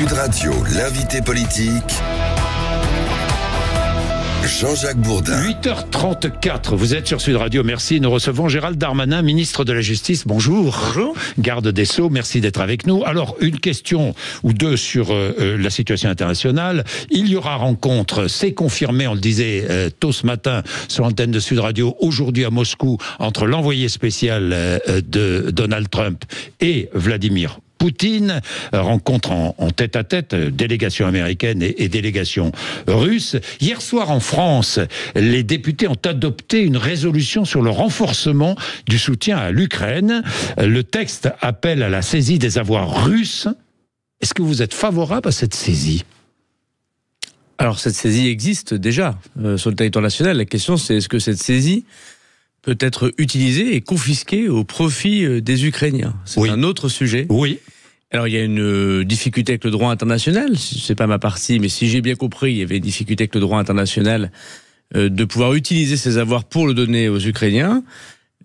Sud Radio, l'invité politique, Jean-Jacques Bourdin. 8h34, vous êtes sur Sud Radio, merci. Nous recevons Gérald Darmanin, ministre de la Justice. Bonjour. Bonjour. Garde des Sceaux, merci d'être avec nous. Alors, une question ou deux sur la situation internationale. Il y aura rencontre, c'est confirmé, on le disait tôt ce matin sur l'antenne de Sud Radio, aujourd'hui à Moscou, entre l'envoyé spécial de Donald Trump et Vladimir Poutine, rencontre en tête-à-tête, délégation américaine et délégation russe. Hier soir en France, les députés ont adopté une résolution sur le renforcement du soutien à l'Ukraine. Le texte appelle à la saisie des avoirs russes. Est-ce que vous êtes favorable à cette saisie ? Alors cette saisie existe déjà sur le territoire national. La question c'est est-ce que cette saisie peut être utilisée et confisquée au profit des Ukrainiens ? C'est un autre sujet. Oui. Alors il y a une difficulté avec le droit international, c'est pas ma partie, mais si j'ai bien compris, il y avait une difficulté avec le droit international de pouvoir utiliser ces avoirs pour le donner aux Ukrainiens.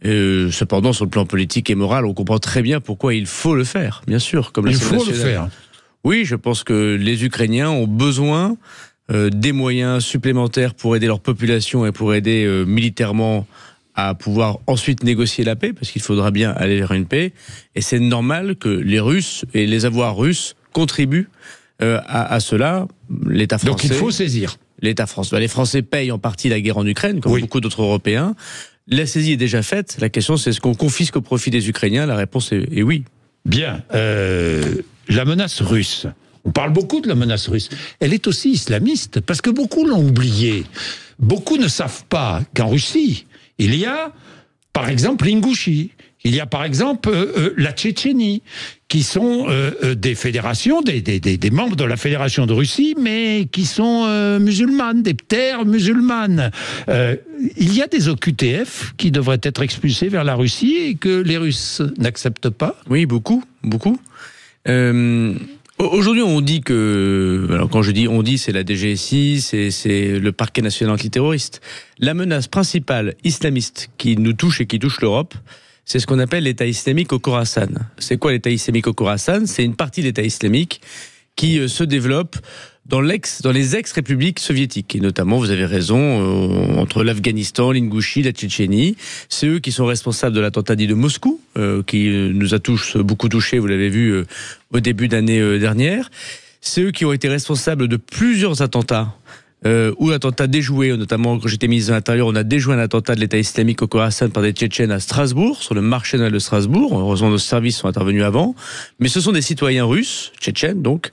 Cependant, sur le plan politique et moral, on comprend très bien pourquoi il faut le faire, bien sûr. Comme il faut le faire. Oui, je pense que les Ukrainiens ont besoin des moyens supplémentaires pour aider leur population et pour aider militairement à pouvoir ensuite négocier la paix, parce qu'il faudra bien aller vers une paix. Et c'est normal que les Russes et les avoirs russes contribuent à cela. L'État français... Donc il faut saisir. L'État français. Les Français payent en partie la guerre en Ukraine, comme beaucoup d'autres Européens. La saisie est déjà faite. La question, c'est est-ce qu'on confisque au profit des Ukrainiens ? La réponse est oui. Bien. La menace russe. On parle beaucoup de la menace russe. Elle est aussi islamiste, parce que beaucoup l'ont oublié. Beaucoup ne savent pas qu'en Russie, il y a, par exemple, l'Ingouchie. Il y a, par exemple, la Tchétchénie, qui sont des fédérations, des membres de la Fédération de Russie, mais qui sont musulmanes, des terres musulmanes. Il y a des OQTF qui devraient être expulsés vers la Russie et que les Russes n'acceptent pas. Oui, beaucoup. Aujourd'hui, on dit que... Alors, quand je dis on dit, c'est la DGSI, c'est le parquet national antiterroriste. La menace principale islamiste qui nous touche et qui touche l'Europe, c'est ce qu'on appelle l'État islamique au Khorasan. C'est quoi l'État islamique au Khorasan ? C'est une partie de l'État islamique qui se développe dans les ex-républiques soviétiques. Et notamment, vous avez raison, entre l'Afghanistan, l'Ingouchie, la Tchétchénie. C'est eux qui sont responsables de l'attentat dit de Moscou, qui nous a beaucoup touchés, vous l'avez vu, au début d'année dernière. C'est eux qui ont été responsables de plusieurs attentats, ou attentats déjoués, notamment quand j'étais ministre de l'Intérieur, on a déjoué un attentat de l'État islamique au Khorasan par des Tchétchènes à Strasbourg, sur le marché national de Strasbourg. Heureusement, nos services sont intervenus avant. Mais ce sont des citoyens russes, tchétchènes donc,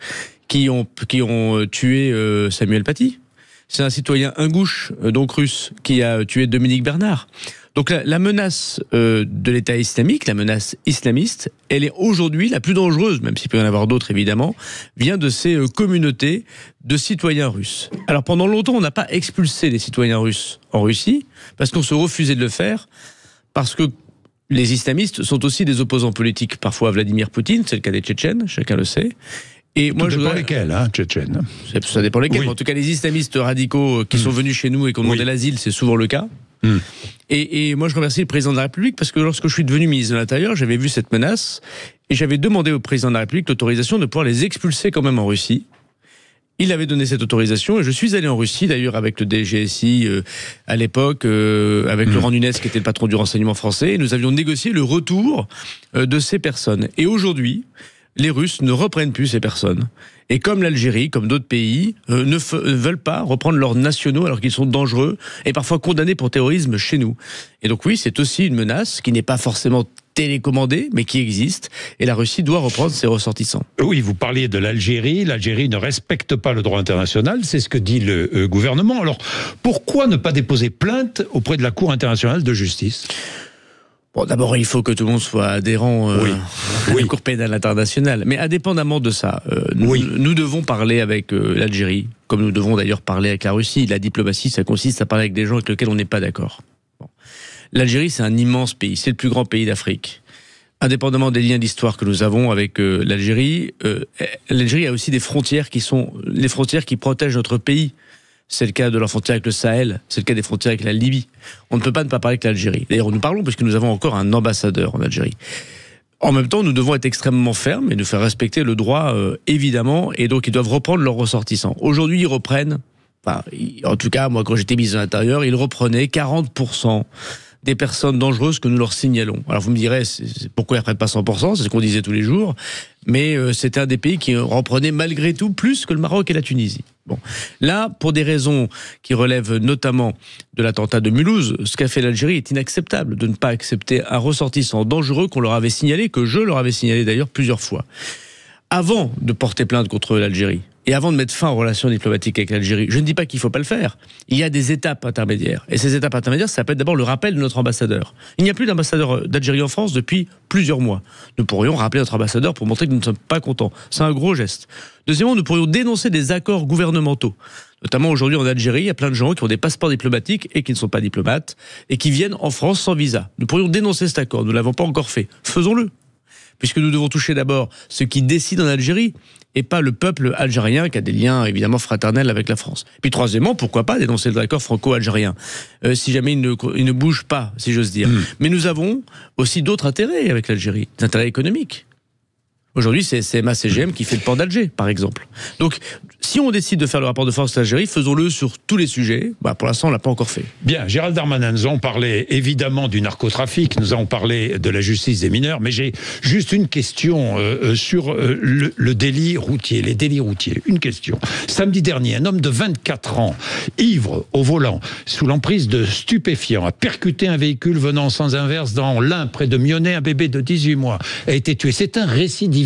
qui ont tué Samuel Paty. C'est un citoyen ingouche, donc russe, qui a tué Dominique Bernard. Donc la menace de l'État islamique, la menace islamiste, elle est aujourd'hui la plus dangereuse, même s'il peut y en avoir d'autres évidemment, vient de ces communautés de citoyens russes. Alors pendant longtemps, on n'a pas expulsé les citoyens russes en Russie, parce qu'on se refusait de le faire, parce que les islamistes sont aussi des opposants politiques, parfois à Vladimir Poutine, c'est le cas des Tchétchènes, chacun le sait. Et moi, ça dépend lesquels, Tchétchènes. Ça dépend lesquels. Oui. En tout cas, les islamistes radicaux qui sont venus chez nous et qui ont demandé l'asile, c'est souvent le cas. Et moi, je remercie le président de la République parce que lorsque je suis devenu ministre de l'Intérieur, j'avais vu cette menace et j'avais demandé au président de la République l'autorisation de pouvoir les expulser quand même en Russie. Il avait donné cette autorisation et je suis allé en Russie, d'ailleurs avec le DGSI à l'époque, avec Laurent Nunez qui était le patron du renseignement français, et nous avions négocié le retour de ces personnes. Et aujourd'hui, les Russes ne reprennent plus ces personnes. Et comme l'Algérie, comme d'autres pays, ne veulent pas reprendre leurs nationaux alors qu'ils sont dangereux et parfois condamnés pour terrorisme chez nous. Et donc oui, c'est aussi une menace qui n'est pas forcément télécommandée, mais qui existe. Et la Russie doit reprendre ses ressortissants. Oui, vous parliez de l'Algérie. L'Algérie ne respecte pas le droit international, c'est ce que dit le gouvernement. Alors, pourquoi ne pas déposer plainte auprès de la Cour internationale de justice ? Bon, d'abord, il faut que tout le monde soit adhérent à la Cour pénale internationale. Mais indépendamment de ça, nous devons parler avec l'Algérie, comme nous devons d'ailleurs parler avec la Russie. La diplomatie, ça consiste à parler avec des gens avec lesquels on n'est pas d'accord. Bon. L'Algérie, c'est un immense pays, c'est le plus grand pays d'Afrique. Indépendamment des liens d'histoire que nous avons avec l'Algérie, l'Algérie a aussi des frontières qui sont les frontières qui protègent notre pays. C'est le cas de leur frontière avec le Sahel, c'est le cas des frontières avec la Libye. On ne peut pas ne pas parler avec l'Algérie. D'ailleurs, nous parlons parce que nous avons encore un ambassadeur en Algérie. En même temps, nous devons être extrêmement fermes et nous faire respecter le droit, évidemment, et donc ils doivent reprendre leurs ressortissants. Aujourd'hui, ils reprennent, en tout cas, moi, quand j'étais ministre de l'Intérieur, ils reprenaient 40% des personnes dangereuses que nous leur signalons. Alors vous me direz, pourquoi ils ne reprennent pas 100%, c'est ce qu'on disait tous les jours, mais c'était un des pays qui reprenait malgré tout plus que le Maroc et la Tunisie. Bon, là, pour des raisons qui relèvent notamment de l'attentat de Mulhouse, ce qu'a fait l'Algérie est inacceptable, de ne pas accepter un ressortissant dangereux qu'on leur avait signalé, que je leur avais signalé d'ailleurs plusieurs fois. Avant de porter plainte contre l'Algérie, et avant de mettre fin aux relations diplomatiques avec l'Algérie, je ne dis pas qu'il ne faut pas le faire. Il y a des étapes intermédiaires. Et ces étapes intermédiaires, ça peut être d'abord le rappel de notre ambassadeur. Il n'y a plus d'ambassadeur d'Algérie en France depuis plusieurs mois. Nous pourrions rappeler notre ambassadeur pour montrer que nous ne sommes pas contents. C'est un gros geste. Deuxièmement, nous pourrions dénoncer des accords gouvernementaux. Notamment aujourd'hui en Algérie, il y a plein de gens qui ont des passeports diplomatiques et qui ne sont pas diplomates et qui viennent en France sans visa. Nous pourrions dénoncer cet accord. Nous ne l'avons pas encore fait. Faisons-le. Puisque nous devons toucher d'abord ceux qui décident en Algérie et pas le peuple algérien qui a des liens évidemment fraternels avec la France. Puis troisièmement, pourquoi pas dénoncer le accord franco-algérien si jamais il ne bouge pas, si j'ose dire. Mais nous avons aussi d'autres intérêts avec l'Algérie, des intérêts économiques. Aujourd'hui, c'est CMA-CGM qui fait le port d'Alger, par exemple. Donc, si on décide de faire le rapport de force à l'Algérie, faisons-le sur tous les sujets. Pour l'instant, on ne l'a pas encore fait. Bien, Gérald Darmanin, nous avons parlé évidemment du narcotrafic, nous avons parlé de la justice des mineurs, mais j'ai juste une question sur le délit routier, les délits routiers. Une question. Samedi dernier, un homme de 24 ans, ivre au volant, sous l'emprise de stupéfiants, a percuté un véhicule venant en sens inverse dans l'Ain, près de Mionnet. Un bébé de 18 mois a été tué. C'est un récidiviste.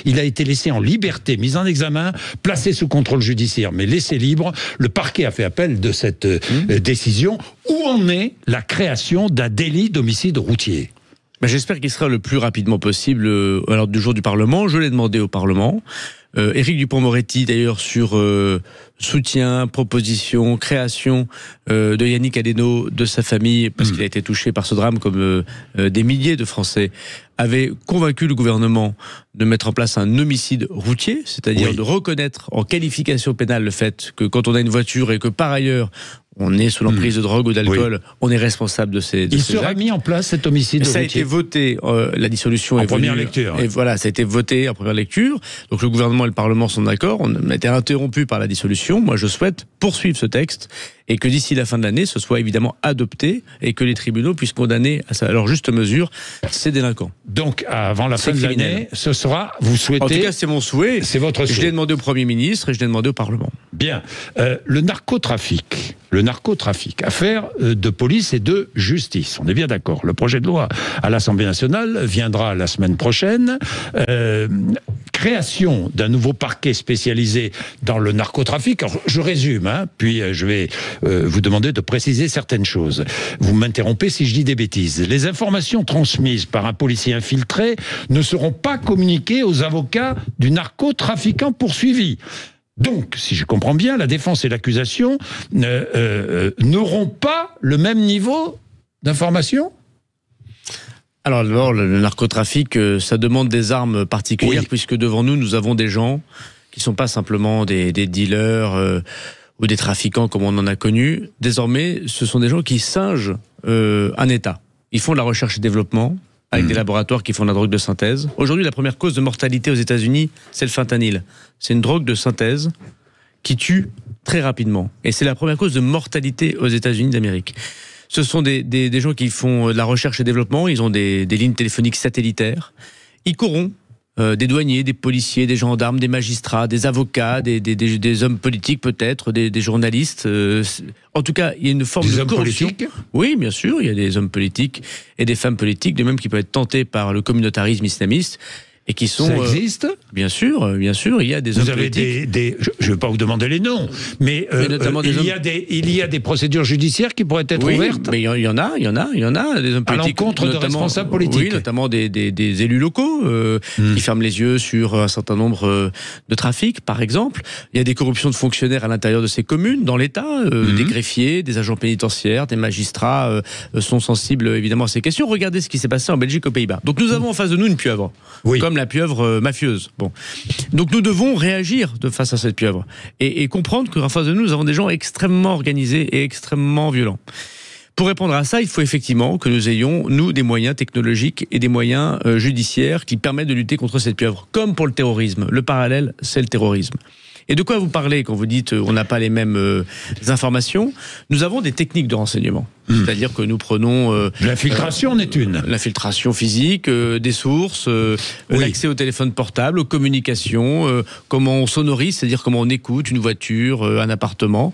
Il a été laissé en liberté, mis en examen, placé sous contrôle judiciaire, mais laissé libre. Le parquet a fait appel de cette décision. Où en est la création d'un délit d'homicide routier ? J'espère qu'il sera le plus rapidement possible à l'ordre du jour du Parlement. Je l'ai demandé au Parlement. Éric Dupond-Moretti, d'ailleurs, sur soutien, proposition, création de Yannick Aleno, de sa famille, parce qu'il a été touché par ce drame comme des milliers de Français, avait convaincu le gouvernement de mettre en place un homicide routier, c'est-à-dire de reconnaître en qualification pénale le fait que quand on a une voiture et que par ailleurs on est sous l'emprise de drogue ou d'alcool, on est responsable de ces actes. Il sera mis en place cet homicide routier. Ça a été voté, la dissolution en est première venue, lecture. Et voilà, ça a été voté en première lecture. Donc le gouvernement et le Parlement sont d'accord. On a été interrompu par la dissolution. Moi, je souhaite poursuivre ce texte et que d'ici la fin de l'année, ce soit évidemment adopté et que les tribunaux puissent condamner à leur juste mesure ces délinquants. Donc, avant la fin de l'année, ce sera, vous souhaitez... En tout cas, c'est mon souhait. C'est votre souhait. Je l'ai demandé au Premier ministre et je l'ai demandé au Parlement. Bien. Le narcotrafic, affaire de police et de justice. On est bien d'accord. Le projet de loi à l'Assemblée nationale viendra la semaine prochaine. Création d'un nouveau parquet spécialisé dans le narcotrafic. Alors, je résume, puis je vais vous demander de préciser certaines choses. Vous m'interrompez si je dis des bêtises. Les informations transmises par un policier infiltré ne seront pas communiquées aux avocats du narcotrafiquant poursuivi. Donc, si je comprends bien, la défense et l'accusation n'auront pas le même niveau d'information ? Alors d'abord, le narcotrafic, ça demande des armes particulières, puisque devant nous, nous avons des gens qui ne sont pas simplement des dealers ou des trafiquants comme on en a connu. Désormais, ce sont des gens qui singent un État. Ils font de la recherche et développement avec des laboratoires qui font de la drogue de synthèse. Aujourd'hui, la première cause de mortalité aux États-Unis, c'est le fentanyl. C'est une drogue de synthèse qui tue très rapidement. Et c'est la première cause de mortalité aux États-Unis d'Amérique. Ce sont des gens qui font de la recherche et développement. Ils ont des lignes téléphoniques satellitaires. Ils corrompent des douaniers, des policiers, des gendarmes, des magistrats, des avocats, des hommes politiques peut-être, des journalistes. En tout cas, il y a une forme de corruption. Des hommes politiques ? Oui, bien sûr, il y a des hommes politiques et des femmes politiques, de même qui peuvent être tentés par le communautarisme islamiste. Et qui sont, ça existe ? Bien sûr, il y a des hommes politiques. Je ne vais pas vous demander les noms, mais il y a des procédures judiciaires qui pourraient être ouvertes. Mais il y en a des hommes politiques. À l'encontre de responsables politiques. Oui, notamment des élus locaux qui ferment les yeux sur un certain nombre de trafics, par exemple. Il y a des corruptions de fonctionnaires à l'intérieur de ces communes, dans l'État, des greffiers, des agents pénitentiaires, des magistrats sont sensibles évidemment à ces questions. Regardez ce qui s'est passé en Belgique, aux Pays-Bas. Donc nous avons en face de nous une pieuvre. Comme la pieuvre mafieuse. Bon. Donc nous devons réagir face à cette pieuvre et comprendre qu'en face de nous, nous avons des gens extrêmement organisés et extrêmement violents. Pour répondre à ça, il faut effectivement que nous ayons, nous, des moyens technologiques et des moyens judiciaires qui permettent de lutter contre cette pieuvre. Comme pour le terrorisme. Le parallèle, c'est le terrorisme. Et de quoi vous parlez quand vous dites on n'a pas les mêmes informations? Nous avons des techniques de renseignement. C'est-à-dire que nous prenons... L'infiltration en est une. L'infiltration physique, des sources, l'accès au téléphone portable, aux communications, comment on sonorise, c'est-à-dire comment on écoute une voiture, un appartement.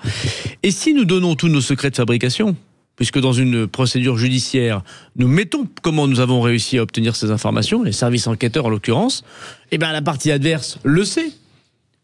Et si nous donnons tous nos secrets de fabrication, puisque dans une procédure judiciaire, nous mettons comment nous avons réussi à obtenir ces informations, les services enquêteurs en l'occurrence, eh bien la partie adverse le sait.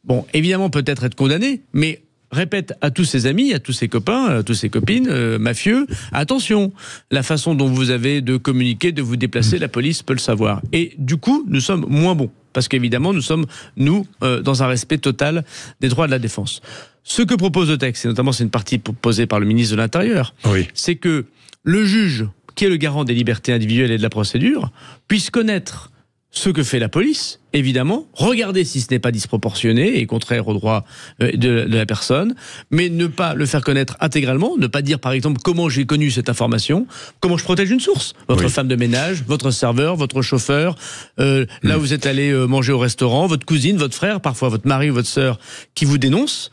Bon, évidemment peut-être être condamné, mais répète à tous ses amis, à tous ses copains, à toutes ses copines, mafieux, attention, la façon dont vous avez de communiquer, de vous déplacer, la police peut le savoir. Et du coup, nous sommes moins bons, parce qu'évidemment, nous sommes, dans un respect total des droits de la défense. Ce que propose le texte, et notamment c'est une partie posée par le ministre de l'Intérieur, c'est que le juge, qui est le garant des libertés individuelles et de la procédure, puisse connaître ce que fait la police, évidemment, regarder si ce n'est pas disproportionné et contraire aux droits de la personne, mais ne pas le faire connaître intégralement, ne pas dire par exemple comment j'ai connu cette information, comment je protège une source, votre femme de ménage, votre serveur, votre chauffeur, là où vous êtes allé manger au restaurant, votre cousine, votre frère, parfois votre mari ou votre sœur qui vous dénonce.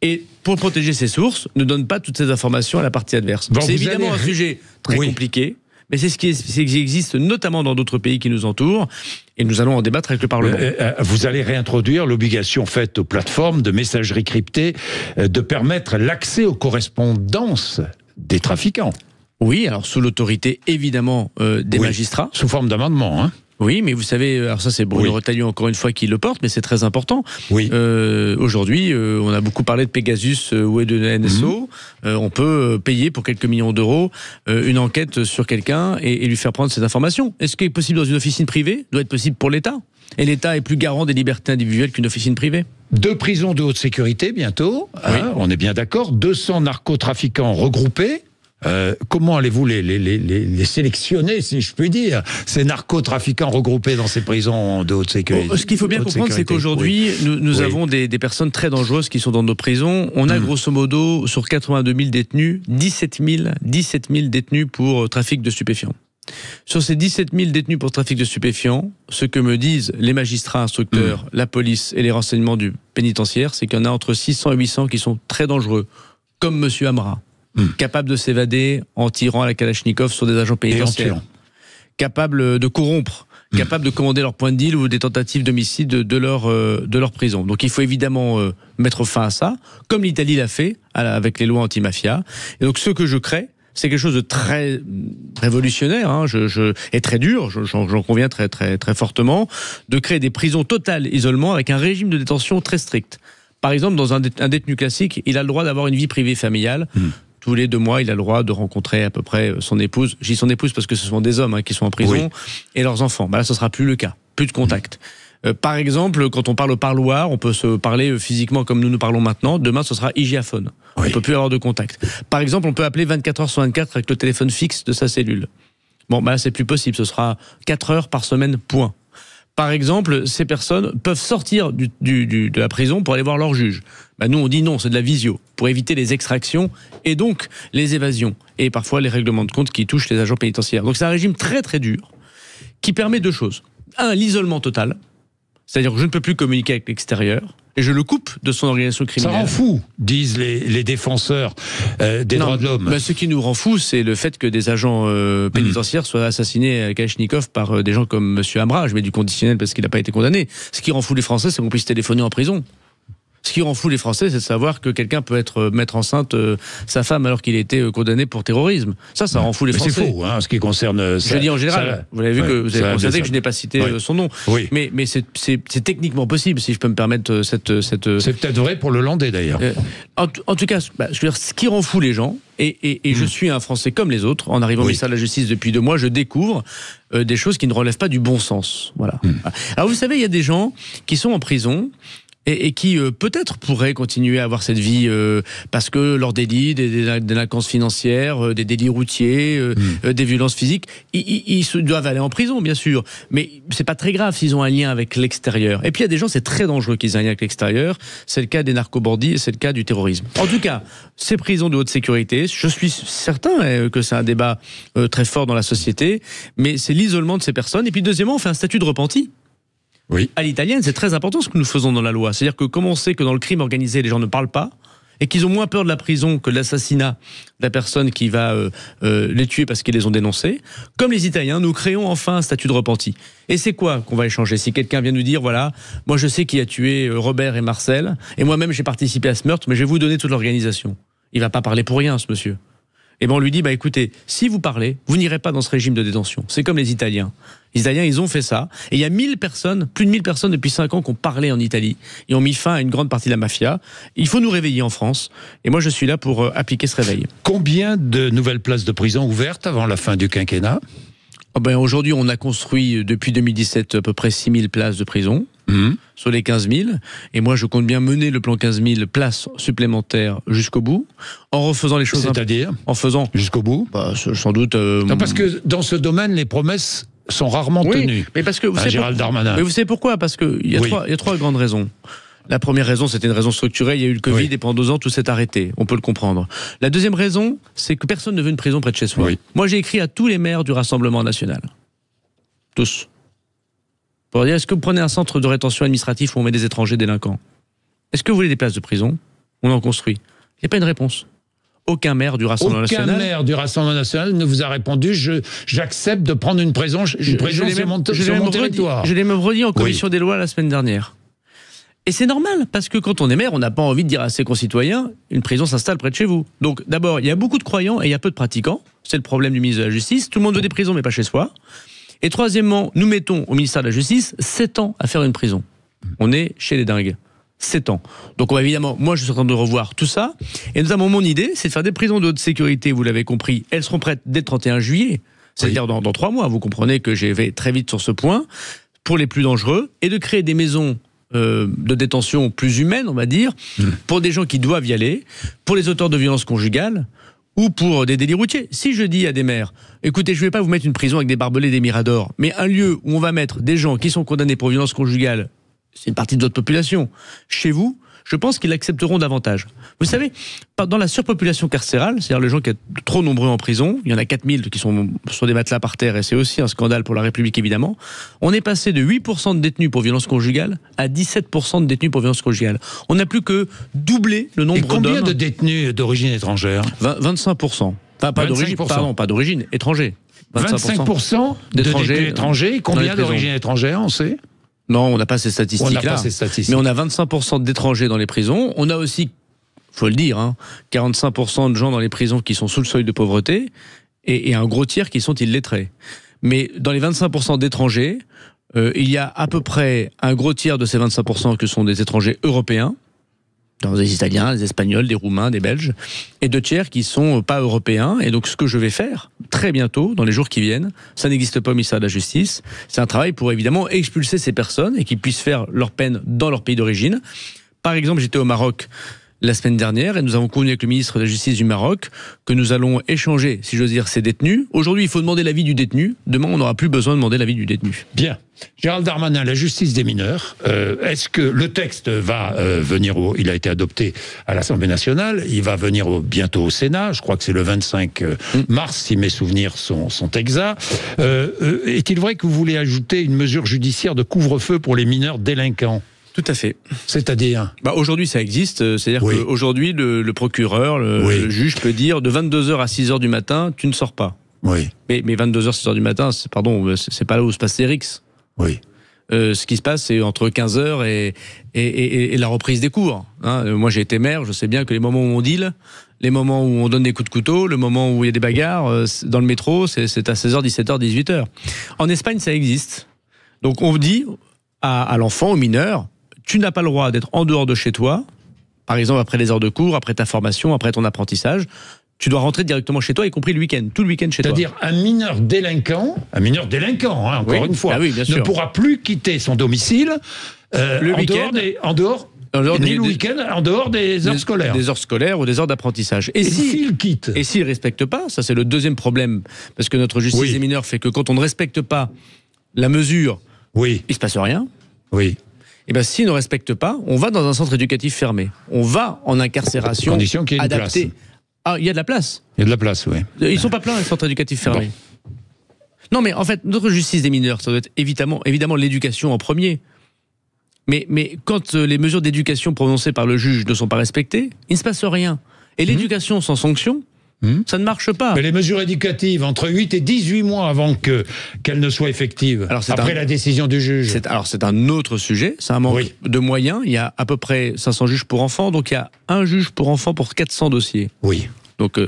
Et pour protéger ces sources, ne donne pas toutes ces informations à la partie adverse. Bon, c'est évidemment un sujet très compliqué, mais c'est ce qui existe notamment dans d'autres pays qui nous entourent, et nous allons en débattre avec le Parlement. Vous allez réintroduire l'obligation faite aux plateformes de messagerie cryptée de permettre l'accès aux correspondances des trafiquants. Oui, alors sous l'autorité évidemment des magistrats. Sous forme d'amendement, hein. Oui, mais vous savez, alors ça c'est Bruno Retailleau encore une fois qui le porte, mais c'est très important. Oui. Aujourd'hui, on a beaucoup parlé de Pegasus ou de NSO. On peut payer pour quelques millions d'euros une enquête sur quelqu'un et lui faire prendre ces informations. Est-ce qu'il est possible dans une officine privée? Doit être possible pour l'État. Et l'État est plus garant des libertés individuelles qu'une officine privée. 2 prisons de haute sécurité bientôt, on est bien d'accord. 200 narcotrafiquants regroupés. Comment allez-vous les sélectionner, si je puis dire, ces narcotrafiquants regroupés dans ces prisons de haute sécurité? Ce qu'il faut bien comprendre, c'est qu'aujourd'hui, nous avons des personnes très dangereuses qui sont dans nos prisons. On a grosso modo, sur 82 000 détenus, 17 000 détenus pour trafic de stupéfiants. Sur ces 17 000 détenus pour trafic de stupéfiants, ce que me disent les magistrats instructeurs, la police et les renseignements du pénitentiaire, c'est qu'il y en a entre 600 et 800 qui sont très dangereux, comme Monsieur Amra. Capable de s'évader en tirant à la Kalachnikov sur des agents pénitentiaires, capable de corrompre, capable de commander leur point de deal ou des tentatives d'homicide de leur prison. Donc il faut évidemment mettre fin à ça, comme l'Italie l'a fait avec les lois anti-mafia. Et donc ce que je crée, c'est quelque chose de très révolutionnaire, hein, et très dur, j'en conviens très, très, très fortement, de créer des prisons total isolement avec un régime de détention très strict. Par exemple, dans un détenu classique, il a le droit d'avoir une vie privée familiale. Tous les 2 mois, il a le droit de rencontrer à peu près son épouse. Je dis son épouse parce que ce sont des hommes qui sont en prison, et leurs enfants. Là, ce sera plus le cas. Plus de contact. Par exemple, quand on parle au parloir, on peut se parler physiquement comme nous parlons maintenant. Demain, ce sera hygiaphone. On ne peut plus avoir de contact. Par exemple, on peut appeler 24 heures sur 24 avec le téléphone fixe de sa cellule. Bon, là, c'est plus possible. Ce sera 4 heures par semaine, point. Par exemple, ces personnes peuvent sortir de la prison pour aller voir leur juge. Nous, on dit non, c'est de la visio, pour éviter les extractions et donc les évasions. Et parfois les règlements de compte qui touchent les agents pénitentiaires. Donc c'est un régime très très dur, qui permet 2 choses. 1, l'isolement total, c'est-à-dire que je ne peux plus communiquer avec l'extérieur, et je le coupe de son organisation criminelle. Ça rend fou, disent les défenseurs des droits de l'homme. Ce qui nous rend fou, c'est le fait que des agents pénitentiaires soient assassinés à Kalachnikov par des gens comme M. Amra. Je mets du conditionnel parce qu'il n'a pas été condamné. Ce qui rend fou les Français, c'est qu'on puisse téléphoner en prison. Ce qui rend fou les Français, c'est de savoir que quelqu'un peut mettre enceinte sa femme alors qu'il a été condamné pour terrorisme. Ça rend fou les Français. C'est faux, hein, ce qui concerne... Je dis en général. Vous l'avez vu que vous avez constaté que je n'ai pas cité son nom. Oui. Mais c'est techniquement possible, si je peux me permettre cette... C'est peut-être vrai pour le Landais, d'ailleurs. En tout cas, je veux dire, ce qui rend fou les gens, et je suis un Français comme les autres, en arrivant au ministère de la Justice depuis 2 mois, je découvre des choses qui ne relèvent pas du bon sens. Voilà. Alors vous savez, il y a des gens qui sont en prison... et qui peut-être pourraient continuer à avoir cette vie parce que lors des délits, des délinquances financières, des délits routiers, des violences physiques, ils doivent aller en prison, bien sûr. Mais c'est pas très grave s'ils ont un lien avec l'extérieur. Et puis il y a des gens, c'est très dangereux qu'ils aient un lien avec l'extérieur. C'est le cas des narcobandits et c'est le cas du terrorisme. En tout cas, ces prisons de haute sécurité, je suis certain que c'est un débat très fort dans la société, mais c'est l'isolement de ces personnes. Et puis deuxièmement, on fait un statut de repenti. Oui. À l'italienne, c'est très important ce que nous faisons dans la loi. C'est-à-dire que comme on sait que dans le crime organisé, les gens ne parlent pas, et qu'ils ont moins peur de la prison que de l'assassinat de la personne qui va les tuer parce qu'ils les ont dénoncés, comme les Italiens, nous créons enfin un statut de repenti. Et c'est quoi qu'on va échanger? Si quelqu'un vient nous dire, voilà, moi je sais qui a tué Robert et Marcel, et moi-même j'ai participé à ce meurtre, mais je vais vous donner toute l'organisation. Il va pas parler pour rien, ce monsieur. Et ben on lui dit, bah écoutez, si vous parlez, vous n'irez pas dans ce régime de détention. C'est comme les Italiens. Les Italiens, ils ont fait ça. Et il y a plus de 1000 personnes depuis 5 ans qui ont parlé en Italie et ont mis fin à une grande partie de la mafia. Il faut nous réveiller en France. Et moi, je suis là pour appliquer ce réveil. Combien de nouvelles places de prison ouvertes avant la fin du quinquennat? Aujourd'hui, on a construit depuis 2017 à peu près 6000 places de prison. Sur les 15 000. Et moi, je compte bien mener le plan 15 000 places supplémentaires jusqu'au bout, en refaisant les choses... C'est-à-dire en faisant... Jusqu'au bout sans doute... Non, parce que dans ce domaine, les promesses sont rarement tenues. Mais parce que vous savez Gérald Darmanin. Mais vous savez pourquoi? Parce qu'il y a trois grandes raisons. La première raison, c'était une raison structurelle. Il y a eu le Covid et pendant 2 ans, tout s'est arrêté. On peut le comprendre. La deuxième raison, c'est que personne ne veut une prison près de chez soi. Moi, j'ai écrit à tous les maires du Rassemblement national. Tous. Pour dire, est-ce que vous prenez un centre de rétention administratif où on met des étrangers délinquants? Est-ce que vous voulez des places de prison? On en construit. Il n'y a pas une réponse. Aucun maire du Rassemblement national. Aucun maire du Rassemblement national ne vous a répondu, j'accepte de prendre une prison sur mon territoire. Je l'ai même redit en commission des lois la semaine dernière. Et c'est normal, parce que quand on est maire, on n'a pas envie de dire à ses concitoyens, une prison s'installe près de chez vous. Donc d'abord, il y a beaucoup de croyants et il y a peu de pratiquants. C'est le problème du ministre de la Justice. Tout le monde veut des prisons, mais pas chez soi. Et troisièmement, nous mettons au ministère de la Justice 7 ans à faire une prison. On est chez les dingues. 7 ans. Donc on va évidemment, moi je suis en train de revoir tout ça. Et notamment mon idée, c'est de faire des prisons de haute sécurité, vous l'avez compris. Elles seront prêtes dès le 31 juillet. C'est-à-dire dans 3 mois. Vous comprenez que j'ai vais très vite sur ce point. Pour les plus dangereux. Et de créer des maisons de détention plus humaines, on va dire. Pour des gens qui doivent y aller. Pour les auteurs de violences conjugales. Ou pour des délits routiers. Si je dis à des maires, écoutez, je ne vais pas vous mettre une prison avec des barbelés, des miradors, mais un lieu où on va mettre des gens qui sont condamnés pour violence conjugale, c'est une partie de votre population, chez vous, je pense qu'ils l'accepteront davantage. Vous savez, dans la surpopulation carcérale, c'est-à-dire les gens qui sont trop nombreux en prison, il y en a 4000 qui sont sur des matelas par terre, et c'est aussi un scandale pour la République évidemment, on est passé de 8% de détenus pour violence conjugale à 17% de détenus pour violence conjugale. On n'a plus que doublé le nombre d'hommes. Et combien de détenus d'origine étrangère? 25%. Enfin, pas d'origine, pardon, pas d'origine, étranger. 25% d'étrangers étrangers. Combien d'origine étrangère, on sait? Non, on n'a pas ces statistiques-là. On n'a pas ces statistiques. Mais on a 25% d'étrangers dans les prisons. On a aussi, faut le dire, 45% de gens dans les prisons qui sont sous le seuil de pauvreté et un gros tiers qui sont illettrés. Mais dans les 25% d'étrangers, il y a à peu près un gros tiers de ces 25% que sont des étrangers européens, des Italiens, des Espagnols, des Roumains, des Belges, et 2 tiers qui sont pas européens. Et donc ce que je vais faire très bientôt, dans les jours qui viennent, ça n'existe pas au ministère de la Justice, c'est un travail pour évidemment expulser ces personnes et qu'ils puissent faire leur peine dans leur pays d'origine. Par exemple, j'étais au Maroc la semaine dernière et nous avons convenu avec le ministre de la Justice du Maroc que nous allons échanger, si j'ose dire, ces détenus. Aujourd'hui, il faut demander l'avis du détenu. Demain, on n'aura plus besoin de demander l'avis du détenu. Bien. Gérald Darmanin, la justice des mineurs, est-ce que le texte va venir il a été adopté à l'Assemblée nationale, il va venir bientôt au Sénat, je crois que c'est le 25 mars, si mes souvenirs sont exacts. Est-il vrai que vous voulez ajouter une mesure judiciaire de couvre-feu pour les mineurs délinquants ? Tout à fait. C'est-à-dire aujourd'hui, ça existe. C'est-à-dire qu'aujourd'hui, le procureur, le juge peut dire de 22h à 6h du matin, tu ne sors pas. Oui. Mais 22h, 6h du matin, c'est pas là où se passe les rixes. Oui. Ce qui se passe, c'est entre 15h et la reprise des cours. Moi, j'ai été maire, je sais bien que les moments où on deal, les moments où on donne des coups de couteau, le moment où il y a des bagarres dans le métro, c'est à 16h, 17h, 18h. En Espagne, ça existe. Donc, on dit à l'enfant, au mineur, tu n'as pas le droit d'être en dehors de chez toi, par exemple après les heures de cours, après ta formation, après ton apprentissage. Tu dois rentrer directement chez toi, y compris le week-end, tout le week-end chez toi. C'est-à-dire un mineur délinquant, encore une fois, ne pourra plus quitter son domicile le week-end en dehors Ni le week-end, en dehors des heures scolaires. Des heures scolaires ou des heures d'apprentissage. Et s'il quitte? Et s'il ne respecte pas, ça c'est le deuxième problème, parce que notre justice des mineurs fait que quand on ne respecte pas la mesure, il ne se passe rien. Oui. Et bien s'il ne respecte pas, on va dans un centre éducatif fermé. On va en incarcération condition qu'il y ait une adaptée. place. Ah, il y a de la place. Il y a de la place, oui. Ils ne sont pas pleins, les centres éducatifs fermés. Bon. Non, mais en fait, notre justice des mineurs, ça doit être évidemment l'éducation en premier. Mais quand les mesures d'éducation prononcées par le juge ne sont pas respectées, il ne se passe rien. Et l'éducation sans sanction, ça ne marche pas. Mais les mesures éducatives, entre 8 et 18 mois avant qu'elles ne soient effectives, après la décision du juge. C'est un autre sujet, c'est un manque de moyens. Il y a à peu près 500 juges pour enfants, donc il y a un juge pour enfant pour 400 dossiers. Oui. Donc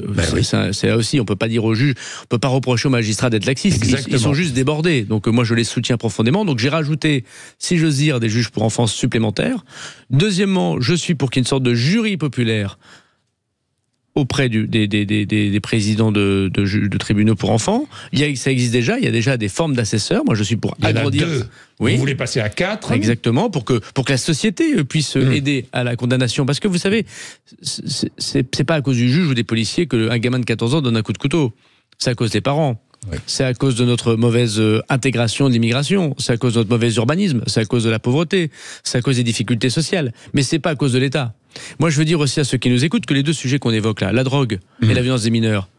c'est là aussi, on peut pas dire aux juges, on peut pas reprocher aux magistrats d'être laxistes. Ils sont juste débordés. Donc moi je les soutiens profondément. Donc j'ai rajouté, si j'ose dire, des juges pour enfants supplémentaires. Deuxièmement, je suis pour qu'il y ait une sorte de jury populaire auprès des présidents de tribunaux pour enfants. Ça existe déjà, il y a déjà des formes d'assesseurs. Moi je suis pour agrandir. Oui. Vous voulez passer à 4? Exactement, pour que la société puisse aider à la condamnation. Parce que vous savez, c'est pas à cause du juge ou des policiers qu'un gamin de 14 ans donne un coup de couteau. C'est à cause des parents. Oui. C'est à cause de notre mauvaise intégration de l'immigration. C'est à cause de notre mauvais urbanisme. C'est à cause de la pauvreté. C'est à cause des difficultés sociales. Mais c'est pas à cause de l'État. Moi, je veux dire aussi à ceux qui nous écoutent que les deux sujets qu'on évoque là, la drogue et la violence des mineurs,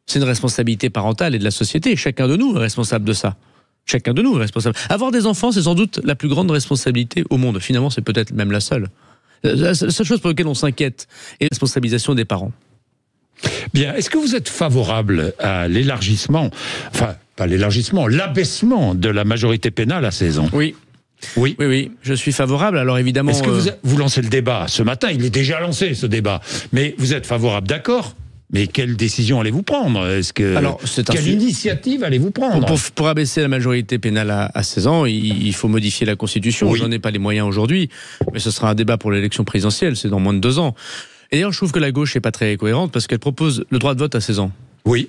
c'est une responsabilité parentale et de la société. Chacun de nous est responsable de ça. Chacun de nous est responsable. Avoir des enfants, c'est sans doute la plus grande responsabilité au monde. Finalement, c'est peut-être même la seule. La seule chose pour laquelle on s'inquiète est la responsabilisation des parents. Bien, est-ce que vous êtes favorable à l'élargissement, enfin, pas l'élargissement, l'abaissement de la majorité pénale à 16 ans? Oui. Oui, je suis favorable. Alors évidemment... Est-ce que vous lancez le débat ce matin? Il est déjà lancé, ce débat. Mais vous êtes favorable, d'accord? Mais quelle décision allez-vous prendre? Quelle initiative allez-vous prendre? Pour abaisser la majorité pénale à 16 ans, il faut modifier la Constitution. Oui. J'en ai pas les moyens aujourd'hui, mais ce sera un débat pour l'élection présidentielle, c'est dans moins de 2 ans. Et d'ailleurs, je trouve que la gauche n'est pas très cohérente parce qu'elle propose le droit de vote à 16 ans. Oui.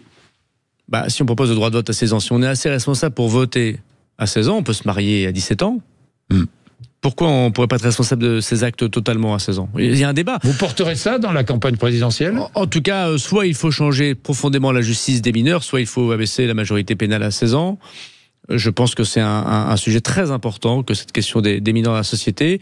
Si on propose le droit de vote à 16 ans, si on est assez responsable pour voter à 16 ans, on peut se marier à 17 ans. Pourquoi on ne pourrait pas être responsable de ces actes totalement à 16 ans? Il y a un débat. Vous porterez ça dans la campagne présidentielle? En tout cas, soit il faut changer profondément la justice des mineurs, soit il faut abaisser la majorité pénale à 16 ans. Je pense que c'est un sujet très important, que cette question des mineurs dans la société.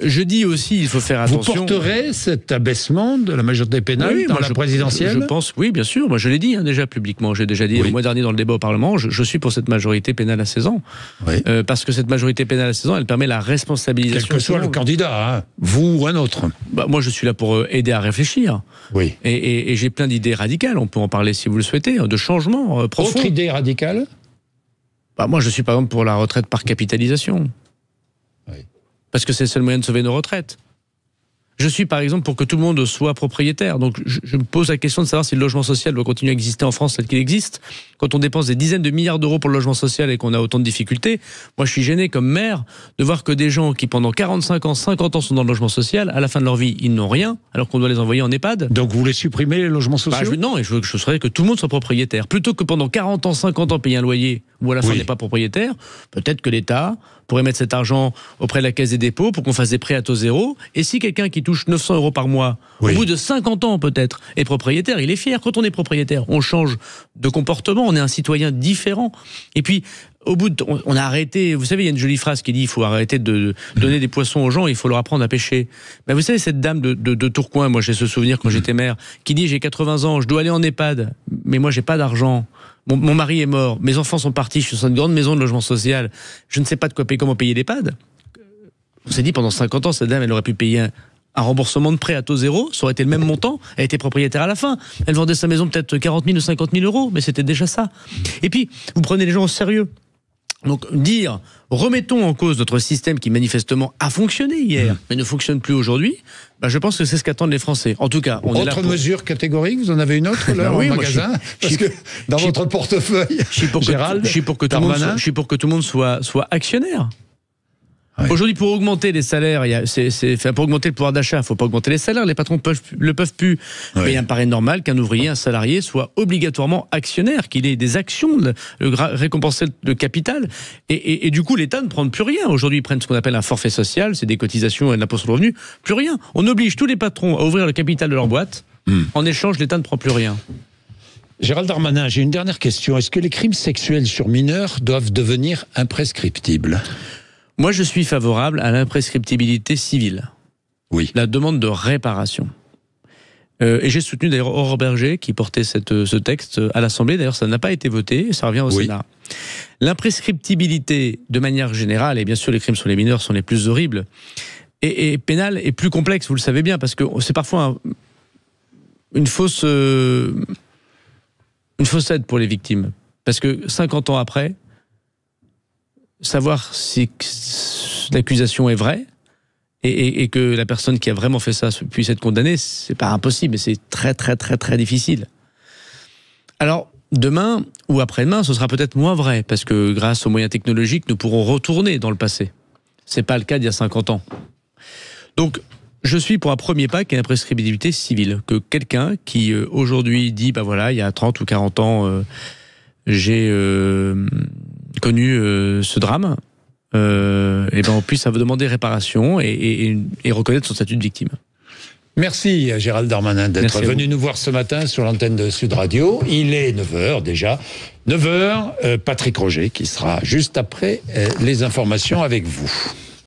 Je dis aussi, il faut faire attention. Vous porterez cet abaissement de la majorité pénale dans la présidentielle? Je pense, oui, bien sûr. Moi, je l'ai dit déjà publiquement. J'ai déjà dit le mois dernier dans le débat au Parlement, je suis pour cette majorité pénale à 16 ans. Oui. Parce que cette majorité pénale à 16 ans, elle permet la responsabilisation. Quel que soit le candidat, hein, vous ou un autre. Moi, je suis là pour aider à réfléchir. Oui. Et j'ai plein d'idées radicales. On peut en parler si vous le souhaitez, de changements profonds. Autre idée radicale? Moi, je suis par exemple pour la retraite par capitalisation. Parce que c'est le seul moyen de sauver nos retraites. Je suis par exemple pour que tout le monde soit propriétaire. Donc je me pose la question de savoir si le logement social doit continuer à exister en France tel qu'il existe. Quand on dépense des dizaines de milliards d'euros pour le logement social et qu'on a autant de difficultés, moi je suis gêné comme maire de voir que des gens qui pendant 45 ans, 50 ans sont dans le logement social, à la fin de leur vie ils n'ont rien, alors qu'on doit les envoyer en EHPAD. Donc vous voulez supprimer les logements sociaux? Non, je souhaiterais que tout le monde soit propriétaire. Plutôt que pendant 40 ans, 50 ans payer un loyer où à la fin on n'est pas propriétaire, peut-être que l'État pourrait mettre cet argent auprès de la Caisse des dépôts pour qu'on fasse des prêts à taux zéro. Et si quelqu'un qui touche 900 euros par mois, au bout de 50 ans peut-être, est propriétaire, il est fier. Quand on est propriétaire, on change de comportement, on est un citoyen différent. Et puis, au bout de, on a arrêté, vous savez, il y a une jolie phrase qui dit il faut arrêter de donner des poissons aux gens, il faut leur apprendre à pêcher. Mais vous savez, cette dame de Tourcoing, moi j'ai ce souvenir quand j'étais maire, qui dit j'ai 80 ans, je dois aller en EHPAD, mais moi j'ai pas d'argent. Mon mari est mort, mes enfants sont partis, je suis dans une grande maison de logement social, je ne sais pas de quoi payer, comment payer l'EHPAD. On s'est dit pendant 50 ans, cette dame, elle aurait pu payer un remboursement de prêt à taux zéro, ça aurait été le même montant, elle était propriétaire à la fin. Elle vendait sa maison peut-être 40 000 ou 50 000 euros, mais c'était déjà ça. Et puis, vous prenez les gens au sérieux. Donc dire, remettons en cause notre système qui manifestement a fonctionné hier, mais ne fonctionne plus aujourd'hui, je pense que c'est ce qu'attendent les Français. En tout cas, on est là pour... mesure catégorique, vous en avez une autre là, en magasin? Parce que dans votre portefeuille, je suis pour que tout le monde soit actionnaire. Ouais. Aujourd'hui, pour augmenter les salaires, pour augmenter le pouvoir d'achat, il ne faut pas augmenter les salaires, les patrons le peuvent plus. Ouais. Mais il me paraît normal qu'un ouvrier, un salarié soit obligatoirement actionnaire, qu'il ait des actions, récompenser le capital. Et du coup, l'État ne prend plus rien. Aujourd'hui, ils prennent ce qu'on appelle un forfait social, c'est des cotisations et de l'impôt sur le revenu, plus rien. On oblige tous les patrons à ouvrir le capital de leur boîte. En échange, l'État ne prend plus rien. Gérald Darmanin, j'ai une dernière question. Est-ce que les crimes sexuels sur mineurs doivent devenir imprescriptibles ? Moi, je suis favorable à l'imprescriptibilité civile. Oui. La demande de réparation. Et j'ai soutenu d'ailleurs Aurore Berger qui portait ce texte à l'Assemblée. D'ailleurs, ça n'a pas été voté et ça revient au Sénat. L'imprescriptibilité, de manière générale, et bien sûr les crimes sur les mineurs sont les plus horribles, et pénal est plus complexe, vous le savez bien, parce que c'est parfois une fausse aide pour les victimes. Parce que 50 ans après, savoir si l'accusation est vraie et que la personne qui a vraiment fait ça puisse être condamnée, c'est pas impossible, mais c'est très très très très difficile. Alors, demain ou après-demain, ce sera peut-être moins vrai, parce que grâce aux moyens technologiques, nous pourrons retourner dans le passé. C'est pas le cas d'il y a 50 ans. Donc, je suis pour un premier pas qui est l'imprescriptibilité civile. Que quelqu'un qui aujourd'hui dit, bah voilà, il y a 30 ou 40 ans, j'ai connu ce drame, et ben on puisse demander réparation et reconnaître son statut de victime. Merci Gérald Darmanin d'être venu nous voir ce matin sur l'antenne de Sud Radio. Il est 9h déjà. 9h, Patrick Roger qui sera juste après les informations avec vous.